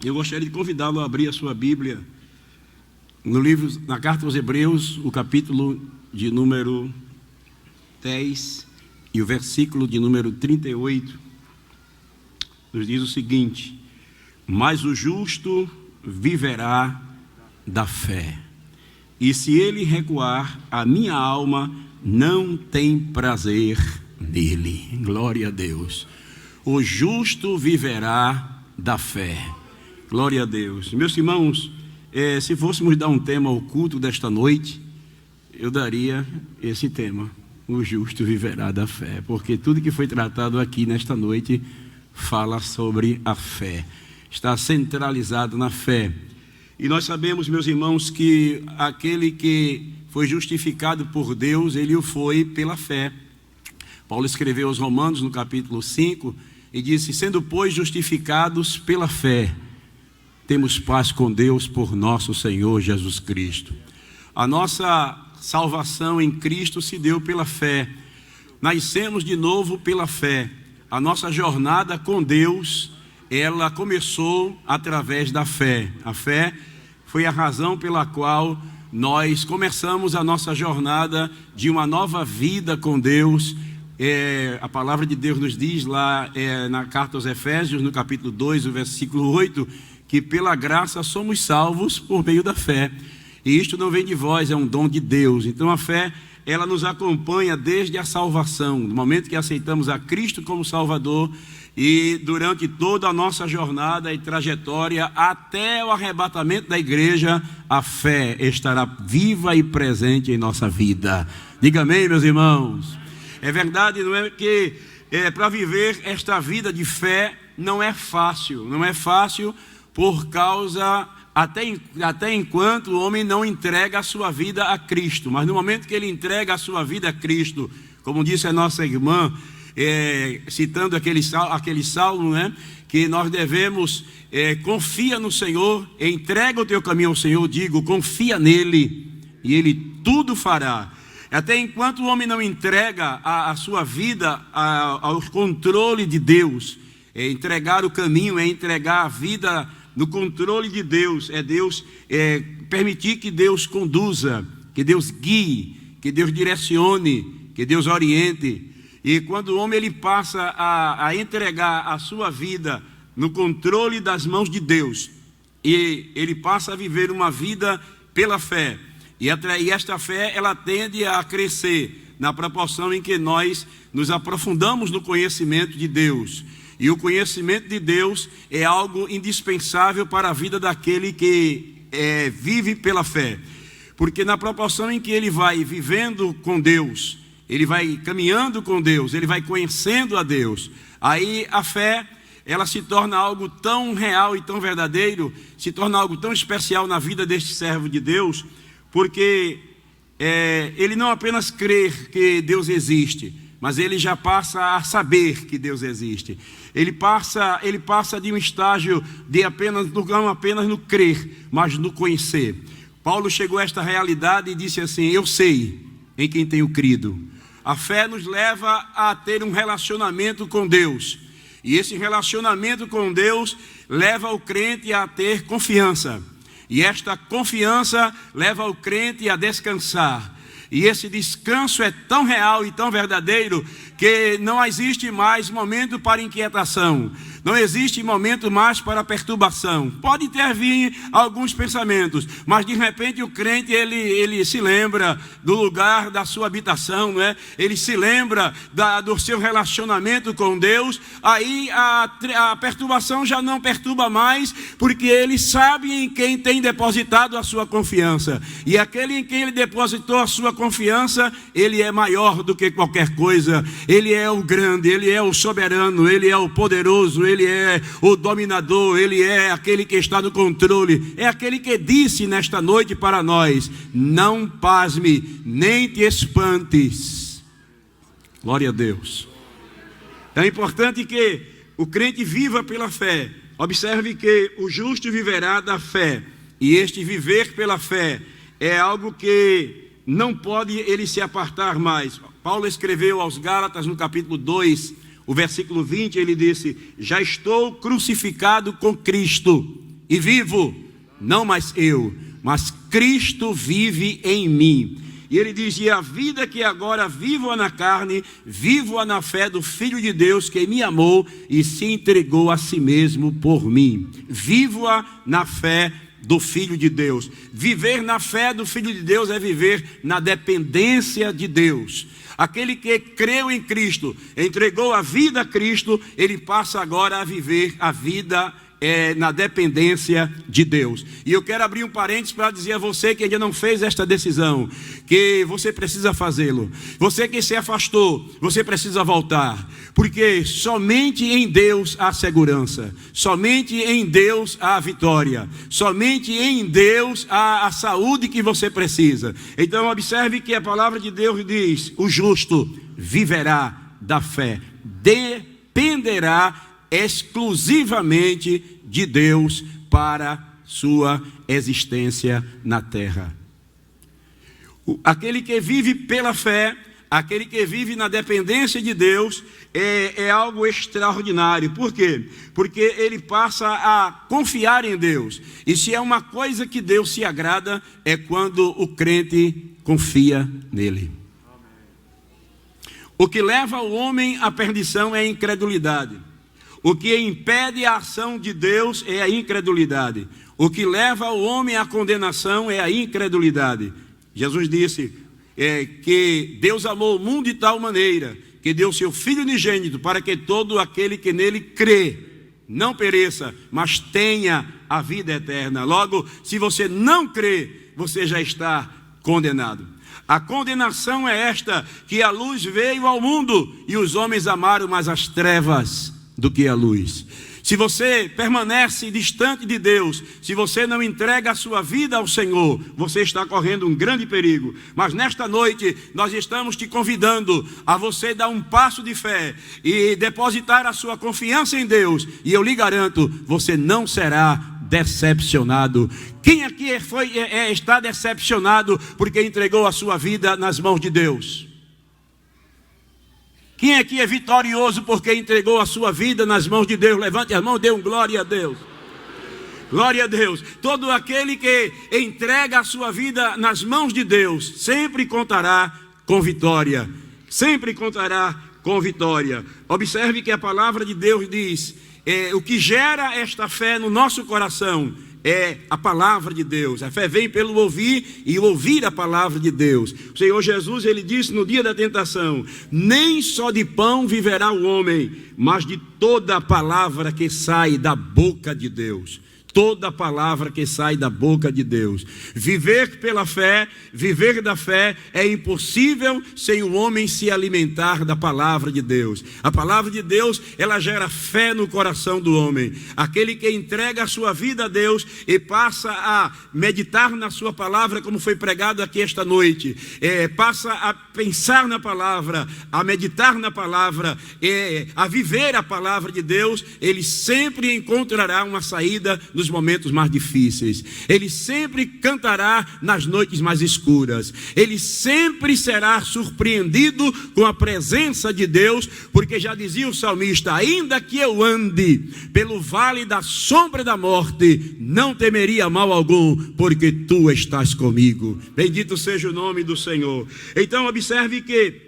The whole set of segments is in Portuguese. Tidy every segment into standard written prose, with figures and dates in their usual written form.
Eu gostaria de convidá-lo a abrir a sua Bíblia no livro, na carta aos Hebreus, o capítulo de número 10 e o versículo de número 38, nos diz o seguinte: mas o justo viverá da fé, e se ele recuar, a minha alma não tem prazer nele. Glória a Deus. O justo viverá da fé. Glória a Deus. Meus irmãos, se fôssemos dar um tema ao culto desta noite, eu daria esse tema: o justo viverá da fé, porque tudo que foi tratado aqui nesta noite fala sobre a fé, está centralizado na fé. E nós sabemos, meus irmãos, que aquele que foi justificado por Deus, ele o foi pela fé. Paulo escreveu aos Romanos no capítulo 5 e disse: sendo pois justificados pela fé, temos paz com Deus por nosso Senhor Jesus Cristo. A nossa salvação em Cristo se deu pela fé. Nascemos de novo pela fé. A nossa jornada com Deus, ela começou através da fé. A fé foi a razão pela qual nós começamos a nossa jornada de uma nova vida com Deus. A palavra de Deus nos diz lá na carta aos Efésios, no capítulo 2, o versículo 8, que pela graça somos salvos por meio da fé. E isto não vem de vós, é um dom de Deus. Então a fé, ela nos acompanha desde a salvação, no momento que aceitamos a Cristo como Salvador, e durante toda a nossa jornada e trajetória até o arrebatamento da igreja, a fé estará viva e presente em nossa vida. Diga amém, meus irmãos. É verdade, não é que para viver esta vida de fé não é fácil, por causa, até enquanto o homem não entrega a sua vida a Cristo. Mas no momento que ele entrega a sua vida a Cristo, como disse a nossa irmã, citando aquele salmo, né, que nós devemos, confia no Senhor, entrega o teu caminho ao Senhor, confia nele, e ele tudo fará. Até enquanto o homem não entrega a sua vida ao controle de Deus, entregar o caminho, entregar a vida no controle de Deus, permitir que Deus conduza, que Deus guie, que Deus direcione, que Deus oriente. E quando o homem ele passa a entregar a sua vida no controle das mãos de Deus, e ele passa a viver uma vida pela fé, e esta fé ela tende a crescer na proporção em que nós nos aprofundamos no conhecimento de Deus. E o conhecimento de Deus é algo indispensável para a vida daquele que vive pela fé. Porque na proporção em que ele vai vivendo com Deus, ele vai caminhando com Deus, ele vai conhecendo a Deus, aí a fé, ela se torna algo tão real e tão verdadeiro, se torna algo tão especial na vida deste servo de Deus, porque ele não apenas crê que Deus existe, mas ele já passa a saber que Deus existe. Ele passa de um estágio de não apenas no crer, mas no conhecer. Paulo chegou a esta realidade e disse assim: eu sei em quem tenho crido. A fé nos leva a ter um relacionamento com Deus. E esse relacionamento com Deus leva o crente a ter confiança. E esta confiança leva o crente a descansar. E esse descanso é tão real e tão verdadeiro que não existe mais momento para inquietação, não existe momento mais para perturbação. Pode ter vindo alguns pensamentos, mas de repente o crente ele se lembra do lugar da sua habitação, não é? Ele se lembra do seu relacionamento com Deus. Aí a perturbação já não perturba mais, porque ele sabe em quem tem depositado a sua confiança. E aquele em quem ele depositou a sua confiança, ele é maior do que qualquer coisa. Ele é o grande, ele é o soberano, ele é o poderoso, ele é o dominador, ele é aquele que está no controle. É aquele que disse nesta noite para nós: não pasme, nem te espantes. Glória a Deus. É importante que o crente viva pela fé. Observe que o justo viverá da fé, e este viver pela fé é algo que não pode ele se apartar mais. Paulo escreveu aos Gálatas no capítulo 2, o versículo 20, ele disse: já estou crucificado com Cristo, e vivo, não mais eu, mas Cristo vive em mim. E ele diz: e a vida que agora vivo na carne, vivo-a na fé do Filho de Deus que me amou e se entregou a si mesmo por mim. Vivo-a na fé do Filho de Deus. Viver na fé do Filho de Deus é viver na dependência de Deus. Aquele que creu em Cristo, entregou a vida a Cristo, ele passa agora a viver a vida na dependência de Deus. E eu quero abrir um parênteses para dizer a você que ainda não fez esta decisão, que você precisa fazê-lo. Você que se afastou, você precisa voltar, porque somente em Deus há segurança, somente em Deus há vitória, somente em Deus há a saúde que você precisa. Então observe que a palavra de Deus diz: o justo viverá da fé, dependerá exclusivamente de Deus para sua existência na terra. Aquele que vive pela fé, aquele que vive na dependência de Deus, é algo extraordinário. Por quê? Porque ele passa a confiar em Deus. E se é uma coisa que Deus se agrada, é quando o crente confia nele. O que leva o homem à perdição é a incredulidade. O que impede a ação de Deus é a incredulidade. O que leva o homem à condenação é a incredulidade. Jesus disse que Deus amou o mundo de tal maneira que deu seu Filho unigênito para que todo aquele que nele crê não pereça, mas tenha a vida eterna. Logo, se você não crê, você já está condenado. A condenação é esta, que a luz veio ao mundo e os homens amaram mais as trevas do que a luz. Se você permanece distante de Deus, se você não entrega a sua vida ao Senhor, você está correndo um grande perigo. Mas nesta noite nós estamos te convidando a você dar um passo de fé e depositar a sua confiança em Deus, e eu lhe garanto, você não será decepcionado. Quem aqui está decepcionado porque entregou a sua vida nas mãos de Deus? Quem aqui é vitorioso porque entregou a sua vida nas mãos de Deus? Levante as mãos, dê um glória a Deus. Glória a Deus. Todo aquele que entrega a sua vida nas mãos de Deus sempre contará com vitória. Sempre contará com vitória. Observe que a palavra de Deus diz: o que gera esta fé no nosso coração é a palavra de Deus. A fé vem pelo ouvir e ouvir a palavra de Deus. O Senhor Jesus, ele disse no dia da tentação: nem só de pão viverá o homem, mas de toda a palavra que sai da boca de Deus. Toda palavra que sai da boca de Deus. Viver pela fé, viver da fé é impossível sem o homem se alimentar da palavra de Deus. A palavra de Deus, ela gera fé no coração do homem. Aquele que entrega a sua vida a Deus e passa a meditar na sua palavra, como foi pregado aqui esta noite, passa a pensar na palavra, a meditar na palavra, a viver a palavra de Deus, ele sempre encontrará uma saída nos momentos mais difíceis. Ele sempre cantará nas noites mais escuras. Ele sempre será surpreendido com a presença de Deus, porque já dizia o salmista: ainda que eu ande pelo vale da sombra da morte, não temeria mal algum, porque tu estás comigo. Bendito seja o nome do Senhor. Então observe que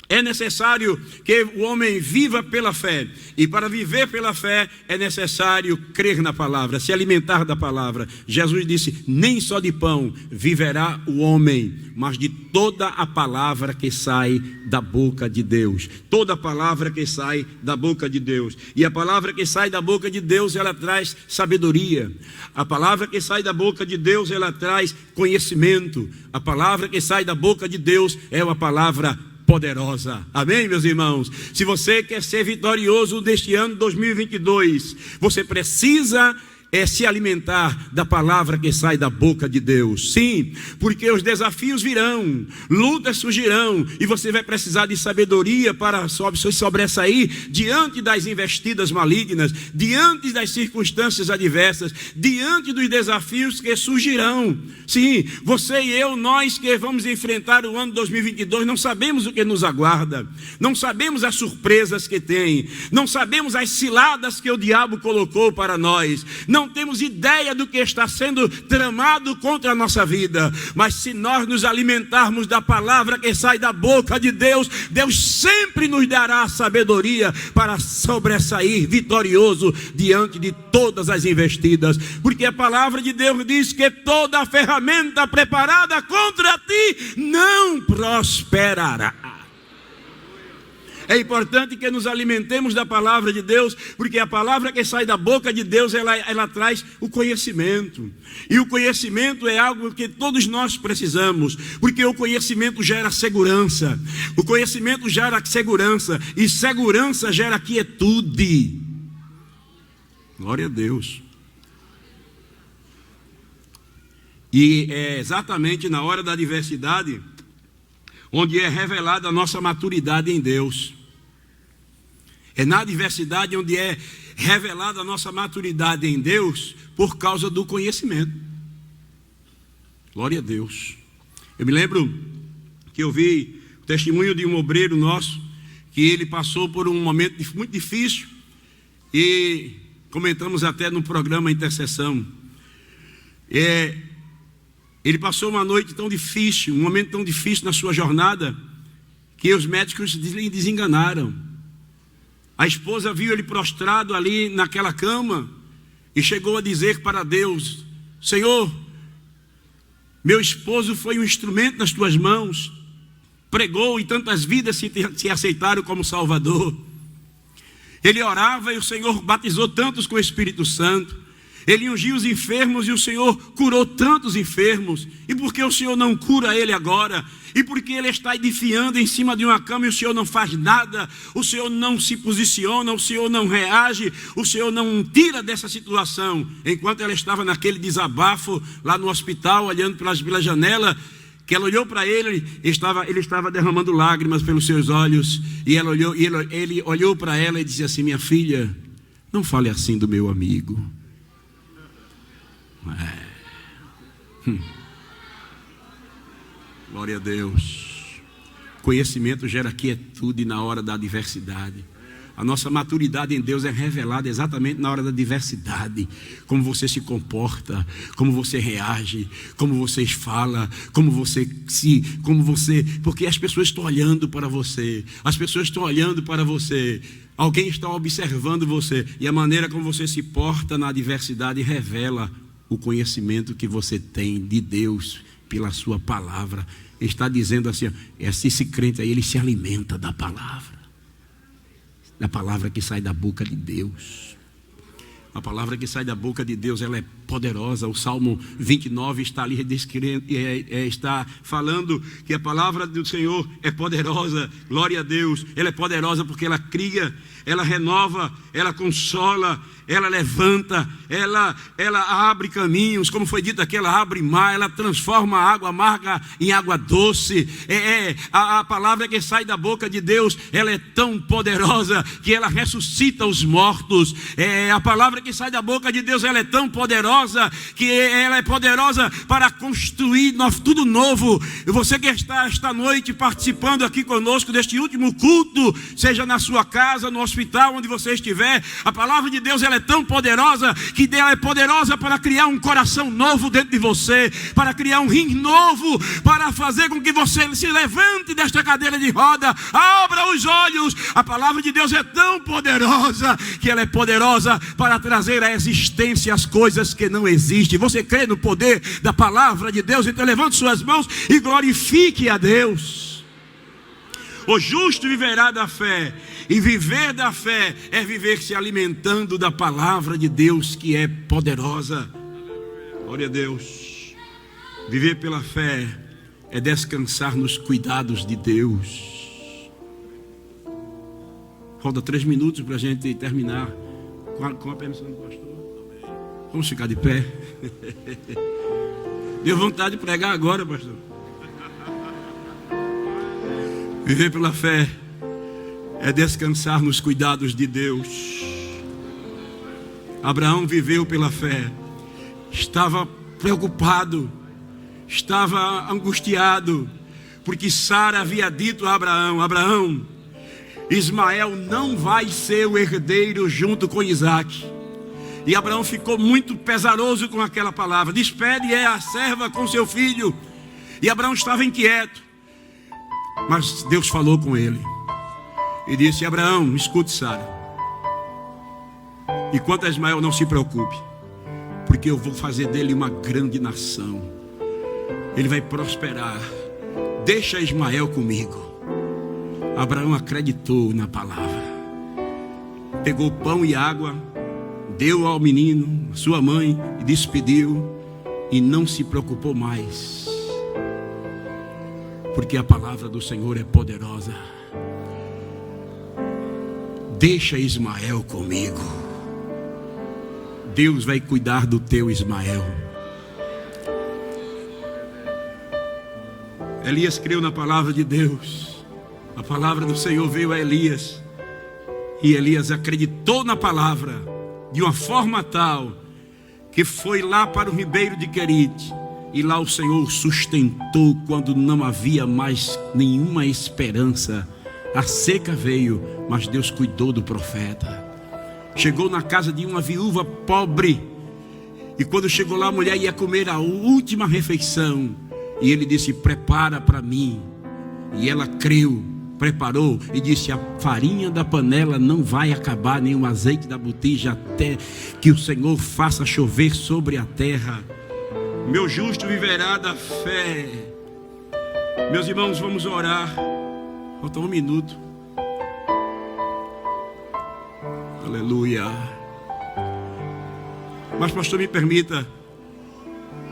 é necessário que o homem viva pela fé. E para viver pela fé é necessário crer na palavra, se alimentar da palavra. Jesus disse: nem só de pão viverá o homem, mas de toda a palavra que sai da boca de Deus. Toda a palavra que sai da boca de Deus. E a palavra que sai da boca de Deus, ela traz sabedoria. A palavra que sai da boca de Deus, ela traz conhecimento. A palavra que sai da boca de Deus é uma palavra poderosa. Amém, meus irmãos? Se você quer ser vitorioso neste ano 2022, você precisa se alimentar da palavra que sai da boca de Deus. Sim, porque os desafios virão, lutas surgirão, e você vai precisar de sabedoria para sobressair diante das investidas malignas, diante das circunstâncias adversas, diante dos desafios que surgirão. Sim, você e eu, nós que vamos enfrentar o ano 2022, não sabemos o que nos aguarda, não sabemos as surpresas que tem, não sabemos as ciladas que o diabo colocou para nós, não não temos ideia do que está sendo tramado contra a nossa vida. Mas se nós nos alimentarmos da palavra que sai da boca de Deus, Deus sempre nos dará sabedoria para sobressair vitorioso diante de todas as investidas. Porque a palavra de Deus diz que toda a ferramenta preparada contra ti não prosperará. É importante que nos alimentemos da palavra de Deus, porque a palavra que sai da boca de Deus, ela traz o conhecimento. E o conhecimento é algo que todos nós precisamos, porque o conhecimento gera segurança. O conhecimento gera segurança, e segurança gera quietude. Glória a Deus. E é exatamente na hora da adversidade onde é revelada a nossa maturidade em Deus. É na adversidade onde é revelada a nossa maturidade em Deus por causa do conhecimento. Glória a Deus. Eu me lembro que eu vi o testemunho de um obreiro nosso, que ele passou por um momento muito difícil, e comentamos até no programa Intercessão. Ele passou uma noite tão difícil, um momento tão difícil na sua jornada, que os médicos lhe desenganaram. A esposa viu ele prostrado ali naquela cama e chegou a dizer para Deus: Senhor, meu esposo foi um instrumento nas tuas mãos, pregou e tantas vidas se aceitaram como Salvador. Ele orava e o Senhor batizou tantos com o Espírito Santo. Ele ungiu os enfermos e o Senhor curou tantos enfermos. E por que o Senhor não cura ele agora? E por que ele está edificando em cima de uma cama e o Senhor não faz nada? O Senhor não se posiciona, o Senhor não reage, o Senhor não tira dessa situação. Enquanto ela estava naquele desabafo lá no hospital, olhando pela janela, que ela olhou para ele, ele estava derramando lágrimas pelos seus olhos. E ele olhou para ela e disse assim: minha filha, não fale assim do meu amigo. Glória a Deus. Conhecimento gera quietude na hora da adversidade. A nossa maturidade em Deus é revelada exatamente na hora da adversidade. Como você se comporta, como você reage, como você fala, porque as pessoas estão olhando para você. As pessoas estão olhando para você. Alguém está observando você. E a maneira como você se porta na adversidade revela o conhecimento que você tem de Deus pela sua palavra. Está dizendo assim, esse crente aí, ele se alimenta da palavra que sai da boca de Deus. A palavra que sai da boca de Deus, ela é poderosa. O Salmo 29 está ali está falando que a palavra do Senhor é poderosa. Glória a Deus. Ela é poderosa porque ela cria, ela renova, ela consola, ela levanta, ela abre caminhos, como foi dito aqui, ela abre mar, ela transforma a água amarga em água doce. A palavra que sai da boca de Deus, ela é tão poderosa que ela ressuscita os mortos. A palavra que sai da boca de Deus, ela é tão poderosa que ela é poderosa para construir tudo novo. E você que está esta noite participando aqui conosco deste último culto, seja na sua casa, no hospital, onde você estiver, a palavra de Deus, ela é tão poderosa que ela é poderosa para criar um coração novo dentro de você, para criar um rim novo, para fazer com que você se levante desta cadeira de roda, abra os olhos. A palavra de Deus é tão poderosa que ela é poderosa para trazer à existência as coisas que não existem. Você crê no poder da palavra de Deus? Então levante suas mãos e glorifique a Deus. O justo viverá da fé, e viver da fé é viver se alimentando da palavra de Deus, que é poderosa. Glória a Deus. Viver pela fé é descansar nos cuidados de Deus. Falta 3 minutos para a gente terminar. Com a permissão do pastor, vamos ficar de pé. Deu vontade de pregar agora, pastor. Viver pela fé é descansar nos cuidados de Deus. Abraão viveu pela fé. Estava preocupado, estava angustiado, porque Sara havia dito a Abraão: Abraão, Ismael não vai ser o herdeiro junto com Isaac. E Abraão ficou muito pesaroso com aquela palavra. Despede a serva com seu filho. E Abraão estava inquieto. Mas Deus falou com ele. E disse: Abraão, escute Sara. E quanto a Ismael, não se preocupe. Porque eu vou fazer dele uma grande nação. Ele vai prosperar. Deixa Ismael comigo. Abraão acreditou na palavra. Pegou pão e água, deu ao menino, sua mãe, e despediu. E não se preocupou mais. Porque a palavra do Senhor é poderosa. Deixa Ismael comigo. Deus vai cuidar do teu Ismael. Elias creu na palavra de Deus. A palavra do Senhor veio a Elias. E Elias acreditou na palavra de uma forma tal que foi lá para o ribeiro de Querite. E lá o Senhor sustentou quando não havia mais nenhuma esperança. A seca veio, mas Deus cuidou do profeta. Chegou na casa de uma viúva pobre. E quando chegou lá, a mulher ia comer a última refeição. E ele disse: prepara para mim. E ela creu, preparou e disse: a farinha da panela não vai acabar, nem o azeite da botija, até que o Senhor faça chover sobre a terra. Meu justo viverá da fé. Meus irmãos, vamos orar. Falta um minuto. Aleluia. Mas pastor, me permita.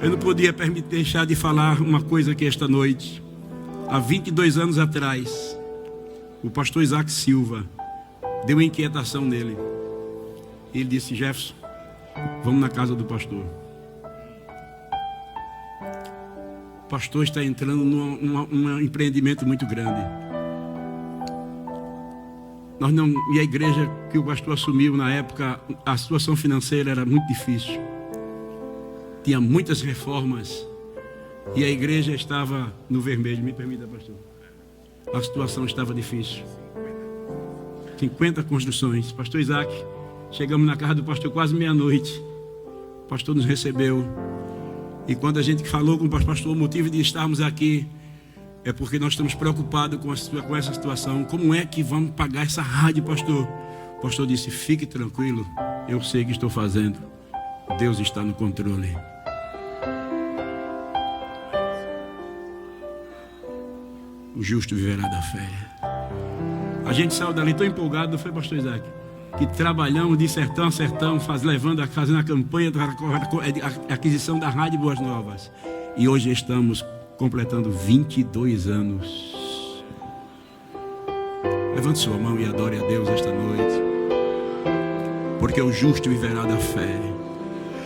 Eu não podia deixar de falar uma coisa aqui esta noite. Há 22 anos atrás, o pastor Isaac Silva deu uma inquietação nele. Ele disse: Jefferson, vamos na casa do pastor. O pastor está entrando num empreendimento muito grande. E a igreja que o pastor assumiu na época, a situação financeira era muito difícil. Tinha muitas reformas. E a igreja estava no vermelho. Me permita, pastor. A situação estava difícil. 50 construções. Pastor Isaac, chegamos na casa do pastor quase meia-noite. O pastor nos recebeu. E quando a gente falou com o pastor, o motivo de estarmos aqui é porque nós estamos preocupados com essa situação. Como é que vamos pagar essa rádio, pastor? O pastor disse: fique tranquilo, eu sei o que estou fazendo. Deus está no controle. O justo viverá da fé. A gente saiu dali tão empolgado, não foi, pastor Isaac? Que trabalhamos de sertão a sertão, fazendo a campanha da aquisição da Rádio Boas Novas. E hoje estamos completando 22 anos. Levante sua mão e adore a Deus esta noite. Porque o justo viverá da fé.